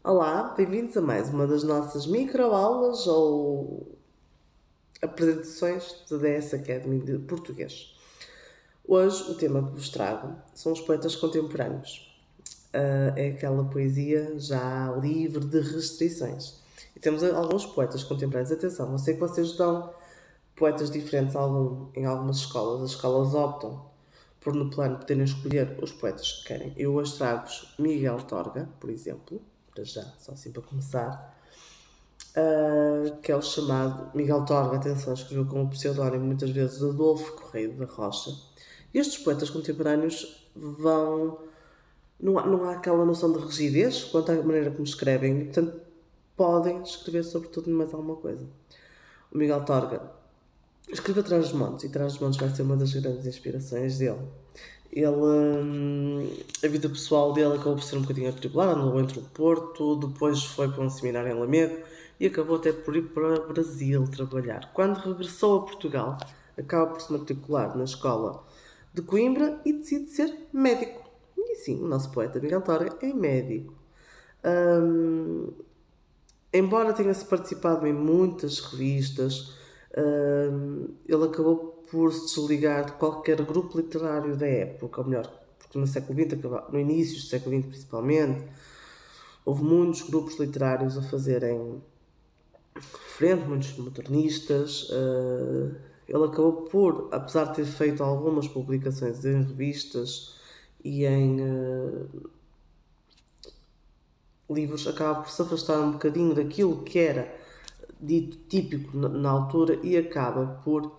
Olá, bem-vindos a mais uma das nossas microaulas ou apresentações da DS Academy de Português. Hoje o tema que vos trago são os poetas contemporâneos. É aquela poesia já livre de restrições. E temos alguns poetas contemporâneos. Atenção, eu sei que vocês dão poetas diferentes em algumas escolas. As escolas optam por, no plano, poderem escolher os poetas que querem. Eu hoje trago-vos Miguel Torga, por exemplo, para já, só assim para começar, que é o chamado Miguel Torga. Atenção, escreveu com o pseudónimo muitas vezes Adolfo Correia da Rocha. E estes poetas contemporâneos vão. Não há aquela noção de rigidez quanto à maneira como escrevem, e portanto podem escrever sobre tudo e mais alguma coisa. O Miguel Torga escreveu Trás-os-Montes, e Trás-os-Montes vai ser uma das grandes inspirações dele. A vida pessoal dele acabou por ser um bocadinho atribulada, andou entre o Porto, depois foi para um seminário em Lamego e acabou até por ir para o Brasil trabalhar. Quando regressou a Portugal, acaba por se matricular na escola de Coimbra e decide ser médico. E sim, o nosso poeta Miguel Torga é médico. Embora tenha-se participado em muitas revistas, ele acabou por se desligar de qualquer grupo literário da época, ou melhor, porque no século XX, no início do século XX principalmente, houve muitos grupos literários a fazerem frente, muitos modernistas. Ele acabou por, apesar de ter feito algumas publicações em revistas e em livros, acaba por se afastar um bocadinho daquilo que era dito típico na altura e acaba por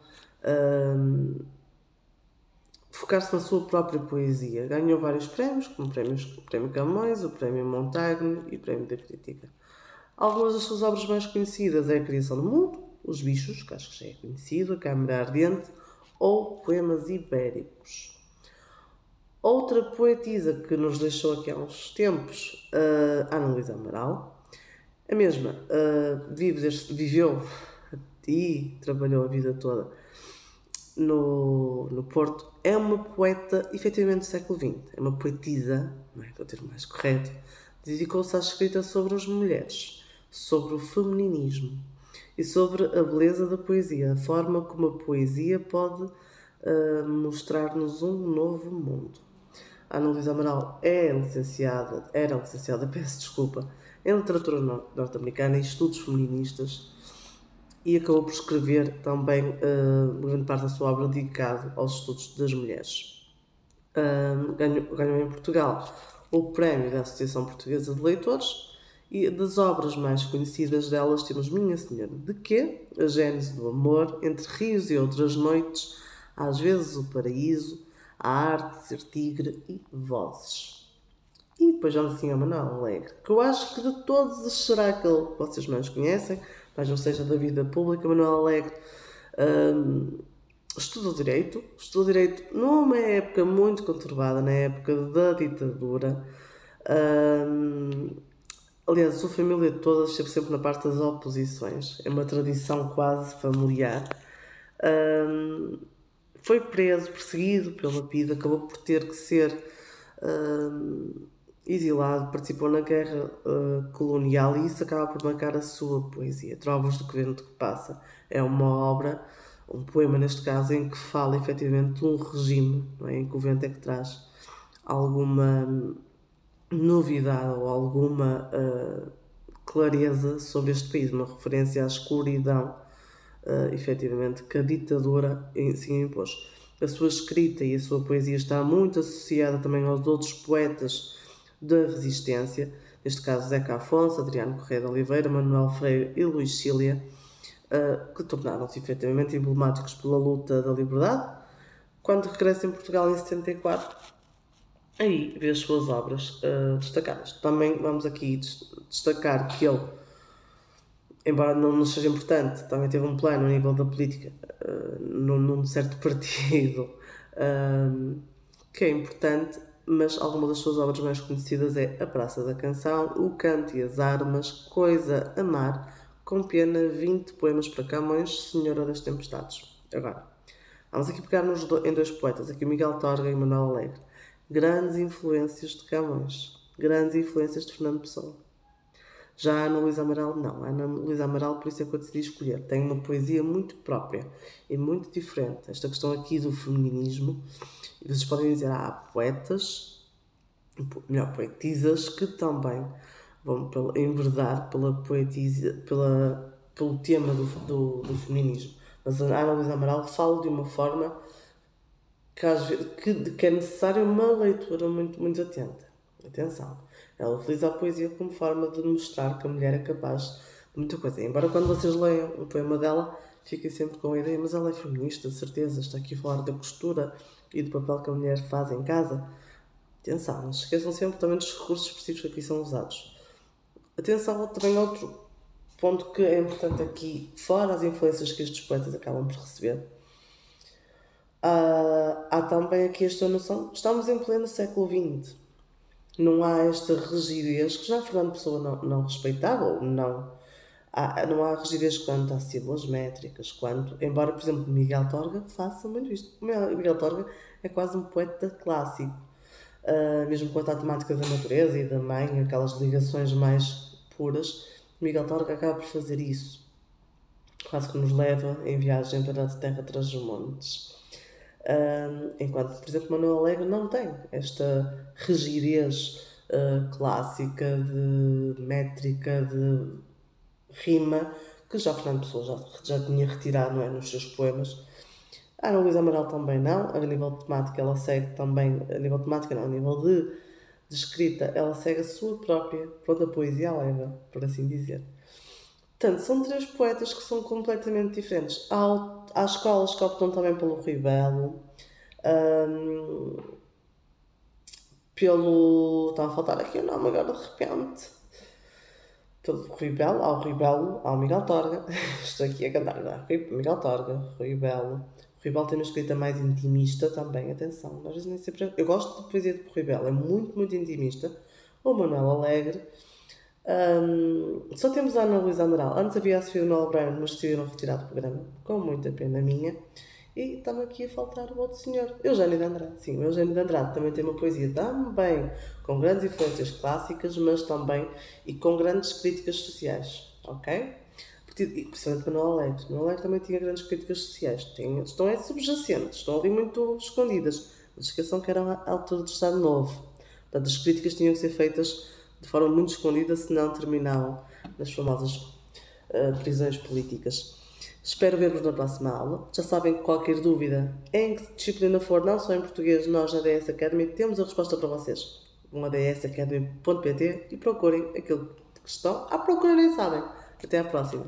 focar-se na sua própria poesia. Ganhou vários prémios, como o Prémio Camões, o Prémio Montagne e o Prémio da Crítica. Algumas das suas obras mais conhecidas é A Criação do Mundo, Os Bichos, que acho que já é conhecido, A Câmara Ardente ou Poemas Ibéricos. Outra poetisa que nos deixou aqui há uns tempos, Ana Luísa Amaral. A mesma viveu e trabalhou a vida toda no Porto. É uma poeta, efetivamente, do século XX. É uma poetisa, não é? Para ter mais correto. Dedicou-se à escrita sobre as mulheres, sobre o femininismo e sobre a beleza da poesia, a forma como a poesia pode mostrar-nos um novo mundo. A Ana Luísa Amaral era licenciada, peço desculpa, em literatura norte-americana e estudos feministas, e acabou por escrever também grande parte da sua obra dedicado aos estudos das mulheres. Ganhou em Portugal o prémio da Associação Portuguesa de Leitores, e das obras mais conhecidas delas temos Minha Senhora de Quê, A Gênese do Amor, Entre Rios e Outras Noites, Às vezes o Paraíso, A Arte de Ser Tigre e Vozes. E depois vamos assim a Manuel Alegre, que eu acho que de todos será aquele que vocês mais conhecem, mas não seja da vida pública. Manuel Alegre estudou Direito numa época muito conturbada, na época da ditadura. Aliás, a sua família toda esteve sempre na parte das oposições, é uma tradição quase familiar. Foi preso, perseguido pela PIDE, acabou por ter que ser exilado, participou na guerra colonial, e isso acaba por marcar a sua poesia. Trovas do que Vento que Passa é uma obra, um poema neste caso, em que fala efetivamente de um regime, não é? Em que o vento é que traz alguma novidade ou alguma clareza sobre este país, uma referência à escuridão efetivamente que a ditadura se impôs. A sua escrita e a sua poesia está muito associada também aos outros poetas da resistência, neste caso Zeca Afonso, Adriano Correia de Oliveira, Manuel Freire e Luís Cília, que tornaram-se efetivamente emblemáticos pela luta da liberdade. Quando regressa em Portugal em 74, aí vê as suas obras destacadas. Também vamos aqui destacar que ele, embora não seja importante, também teve um plano a nível da política num certo partido que é importante, mas algumas das suas obras mais conhecidas é A Praça da Canção, O Canto e as Armas, Coisa Amar, Com Pena, 20 poemas para Camões, Senhora das Tempestades. Agora, vamos aqui pegar em dois poetas, aqui o Miguel Torga e o Manuel Alegre. Grandes influências de Camões, grandes influências de Fernando Pessoa. Já a Ana Luísa Amaral, não. A Ana Luísa Amaral, por isso é que eu decidi escolher. Tem uma poesia muito própria e muito diferente. Esta questão aqui do feminismo, e vocês podem dizer, há poetas, melhor, poetisas, que também vão enverdar pelo tema do feminismo. Mas a Ana Luísa Amaral fala de uma forma que é necessária uma leitura muito, muito atenta. Atenção. Ela utiliza a poesia como forma de mostrar que a mulher é capaz de muita coisa. Embora quando vocês leiam um poema dela, fiquem sempre com a ideia, mas ela é feminista, de certeza, está aqui a falar da costura e do papel que a mulher faz em casa. Atenção, não se esqueçam sempre também dos recursos específicos que aqui são usados. Atenção também a outro ponto que é importante aqui, fora as influências que estes poetas acabam por receber, há também aqui esta noção, estamos em pleno século XX, não há esta rigidez que já Fernando Pessoa não respeitava, ou não há rigidez quanto às sílabas métricas, embora, por exemplo, Miguel Torga faça muito isto. Miguel Torga é quase um poeta clássico, mesmo quanto à temática da natureza e da mãe, aquelas ligações mais puras, Miguel Torga acaba por fazer isso, quase que nos leva em viagem para a terra tras os montes. Enquanto, por exemplo, Manuel Alegre não tem esta rigidez clássica de métrica, de rima, que já Fernando Pessoa já tinha retirado, não é, nos seus poemas. A Ana Luísa Amaral também não, a nível de temática ela segue também, a nível de temática não, a nível de escrita, ela segue a sua própria, pronto, a poesia leva, por assim dizer. Portanto, são três poetas que são completamente diferentes. Há escolas que optam também pelo Rui Belo, está a faltar aqui o nome agora de repente. Pelo Rui Belo, há o Miguel Torga. Estou aqui a cantar, não é? Miguel Torga, Rui Belo. Rui Belo tem uma escrita mais intimista também, atenção. Às vezes nem sempre. Eu gosto de poesia de Rui Belo, é muito, muito intimista. O Manuel Alegre. Só temos a Ana Luísa Amaral. Antes havia a Sofia de Mel Bryan, mas decidiram retirar do programa, com muita pena minha. E está-me aqui a faltar o outro senhor, Eugénio de Andrade. Sim, o Eugénio de Andrade também tem uma poesia também com grandes influências clássicas, mas também e com grandes críticas sociais, ok? Principalmente Manuel Alegre. Manuel Alegre também tinha grandes críticas sociais. Estão subjacentes, estão ali muito escondidas. Não se esqueçam que era a altura do Estado Novo. Portanto, as críticas tinham que ser feitas de forma muito escondida, senão terminavam nas famosas prisões políticas. Espero ver-vos na próxima aula. Já sabem que qualquer dúvida, em que disciplina for, não só em português, nós na DS Academy temos a resposta para vocês. Vão a dsacademy.pt e procurem aquilo que estão à procura, nem sabem. Até à próxima.